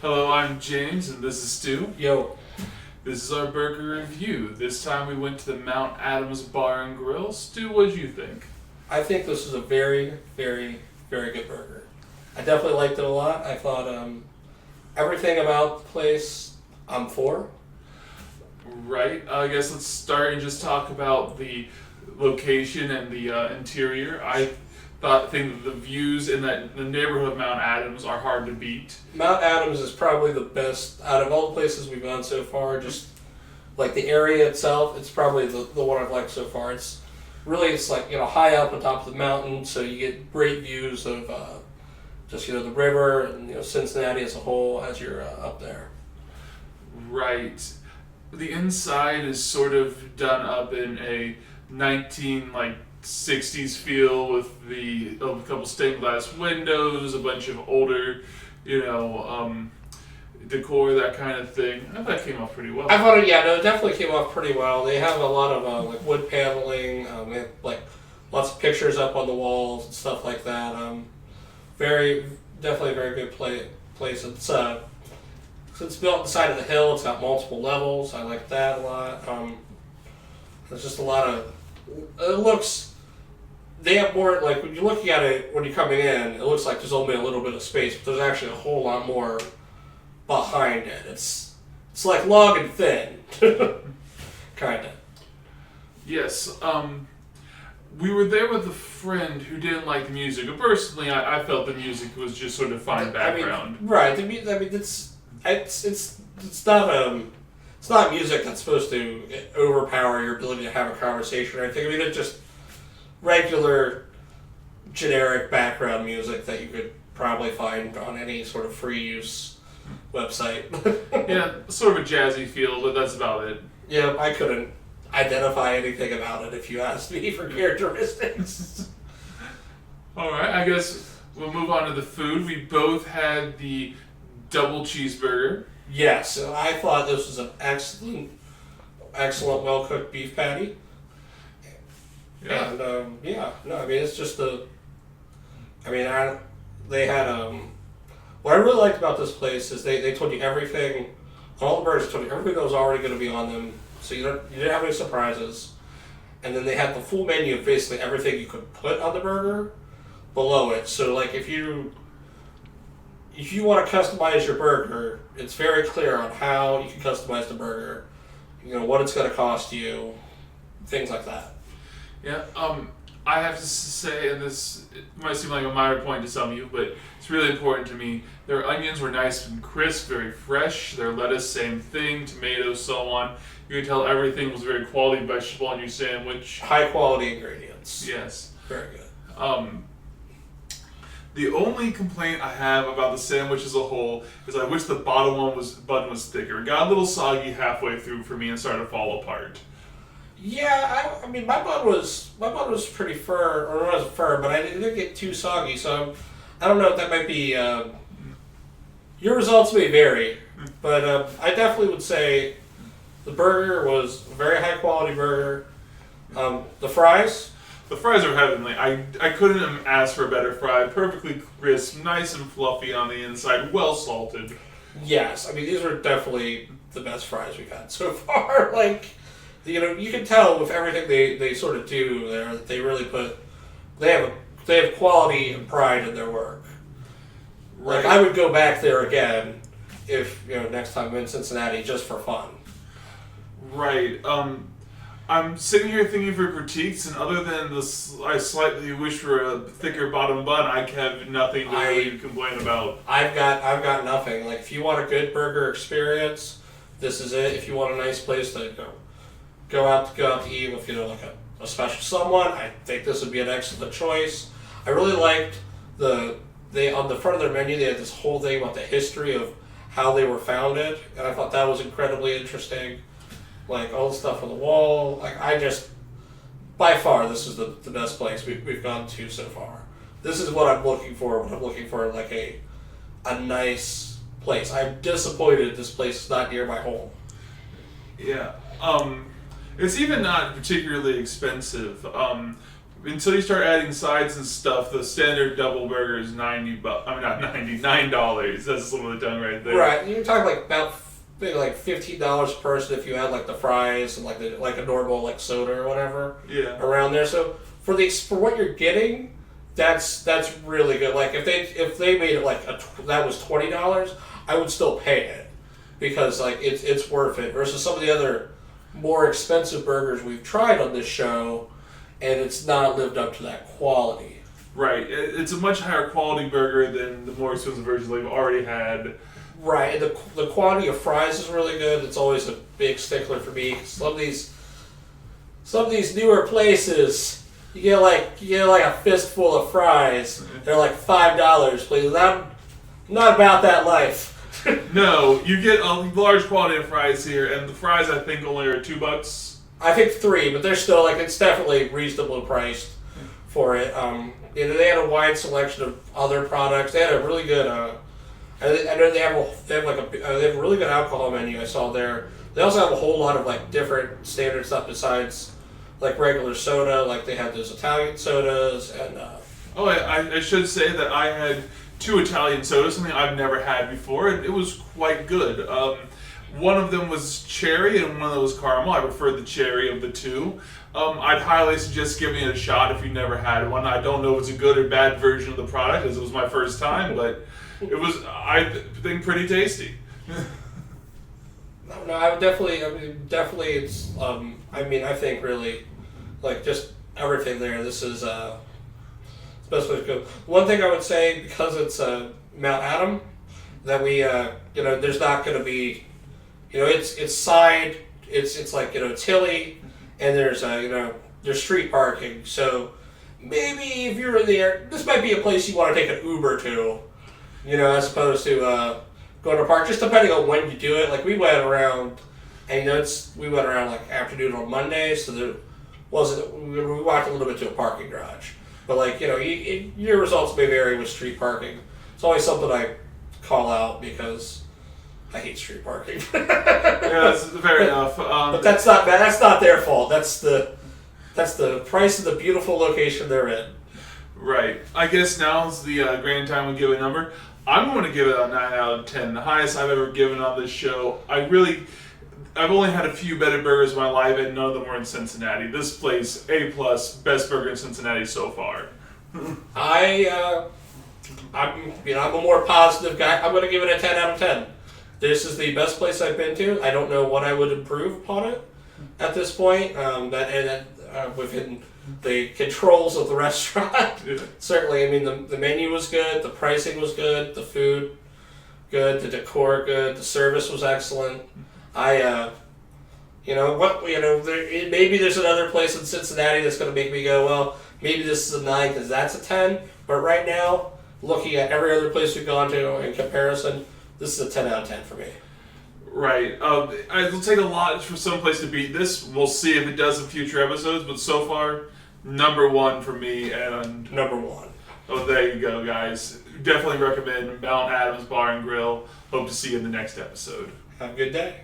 Hello, I'm James, and this is Stu. Yo, This is our burger review. This time we went to the Mount Adams Bar and Grill. Stu, what did you think? I think this is a very, very, very good burger. I definitely liked it a lot. I thought everything about the place I'm for. Right, I guess let's start and just talk about the location and the interior. I think that the views in the neighborhood of Mount Adams are hard to beat. Mount Adams is probably the best out of all the places we've gone so far. Just like the area itself, it's probably the one I've liked so far. It's like high up on top of the mountain, so you get great views of the river and Cincinnati as a whole as you're up there. Right. The inside is sort of done up in a 60s feel with a couple stained glass windows, a bunch of older, decor, that kind of thing. I thought that came off pretty well. I thought it definitely came off pretty well. They have a lot of wood paneling, they have lots of pictures up on the walls and stuff like that. Definitely a very good place. It's built on the side of the hill. It's got multiple levels. I like that a lot. There's just a lot of. It looks. They have more when you're looking at it when you're coming in. It looks like there's only a little bit of space, but there's actually a whole lot more behind it. It's like long and thin, kind of. Yes. We were there with a friend who didn't like the music. But personally, I felt the music was just sort of fine background. Right. It's not music that's supposed to overpower your ability to have a conversation or anything. I mean, it's just regular, generic background music that you could probably find on any sort of free use website. Yeah, sort of a jazzy feel, but that's about it. Yeah, I couldn't identify anything about it if you asked me for characteristics. Alright, I guess we'll move on to the food. We both had the double cheeseburger. Yes, so I thought this was an excellent, well-cooked beef patty. Yeah. And, it's just they had, what I really liked about this place is they told you everything, all the burgers told you everything that was already going to be on them, so you didn't have any surprises. And then they had the full menu of basically everything you could put on the burger below it. So like if you want to customize your burger, it's very clear on how you can customize the burger, what it's going to cost you, things like that. Yeah, I have to say, and this it might seem like a minor point to some of you, but it's really important to me. Their onions were nice and crisp, very fresh. Their lettuce, same thing. Tomatoes, so on. You could tell everything was very quality vegetable on your sandwich. High quality ingredients. Yes. Very good. The only complaint I have about the sandwich as a whole is I wish the bottom bun was thicker. It got a little soggy halfway through for me and started to fall apart. Yeah, I mean my bun was pretty firm, or it wasn't firm, but I didn't get too soggy. So I don't know if that might be. Your results may vary, but I definitely would say the burger was a very high quality burger. The fries. The fries are heavenly. I couldn't have asked for a better fry. Perfectly crisp, nice and fluffy on the inside, well salted. Yes, I mean these are definitely the best fries we've had so far. You can tell with everything they sort of do there that they really they have quality and pride in their work. Right. I would go back there again if next time I'm in Cincinnati just for fun. Right. I'm sitting here thinking for critiques, and other than I slightly wish for a thicker bottom bun, I have nothing to really complain about. I've got nothing. Like if you want a good burger experience, this is it. If you want a nice place to go out to eat with a special someone, I think this would be an excellent choice. I really liked on the front of their menu they had this whole thing about the history of how they were founded, and I thought that was incredibly interesting. Like all the stuff on the wall. By far this is the best place we've gone to so far. This is what I'm looking for when I'm looking for a nice place. I'm disappointed this place is not near my home. Yeah. It's even not particularly expensive. until you start adding sides and stuff, the standard double burger is $90. I mean, not $99. That's some of the tongue right there. Right, you're talking like about maybe like $15 a person if you add like the fries and like a normal like soda or whatever. Yeah. Around there. So for what you're getting, that's really good. Like if they made it like that was $20, I would still pay it because like it's worth it. Versus some of the other more expensive burgers we've tried on this show, and it's not lived up to that quality. Right. It's a much higher quality burger than the more expensive versions they've already had. Right, and the quality of fries is really good. It's always a big stickler for me. Some of these newer places, you get like a fistful of fries. They're like $5, please. I'm not about that life. No, you get a large quantity of fries here, and the fries I think only are $2. I think 3, but they're still like it's definitely reasonably priced for it. They had a wide selection of other products. They had a really good. I know they have a really good alcohol menu I saw there. They also have a whole lot of like different standard stuff besides like regular soda. Like they had those Italian sodas and. I should say that I had 2 Italian sodas, something I've never had before, and it was quite good. One of them was cherry and one of them was caramel. I preferred the cherry of the 2. I'd highly suggest giving it a shot if you've never had one. I don't know if it's a good or bad version of the product, as it was my first time, but it was, I think, pretty tasty. No, I would definitely. It's. I think really, like just everything there. This is the best way to go. One thing I would say because it's Mount Adam, that we there's not going to be, it's side. It's like it's hilly, and there's there's street parking. So maybe if you're in there, this might be a place you want to take an Uber to. As opposed to going to a park, just depending on when you do it. Like we went around, and we went around like afternoon on Monday, so there wasn't. We walked a little bit to a parking garage, but like your results may vary with street parking. It's always something I call out because I hate street parking. Yeah, that's fair enough. But that's not bad. That's not their fault. That's the price of the beautiful location they're in. Right. I guess now's the grand time we give a number. I'm going to give it a 9 out of 10. The highest I've ever given on this show. I've only had a few better burgers in my life, and none of them were in Cincinnati. This place, A+, best burger in Cincinnati so far. I'm a more positive guy. I'm going to give it a 10 out of 10. This is the best place I've been to. I don't know what I would improve upon it at this point. Within the controls of the restaurant. Yeah. Certainly, the menu was good, the pricing was good, the food good, the decor good, the service was excellent. Maybe there's another place in Cincinnati that's going to make me go, well, maybe this is a 9 because that's a 10. But right now, looking at every other place we've gone to in comparison, this is a 10 out of 10 for me. Right. It'll take a lot for some place to beat this. We'll see if it does in future episodes, but so far, number 1 for me. And number 1. Oh, there you go, guys. Definitely recommend Mount Adams Bar and Grill. Hope to see you in the next episode. Have a good day.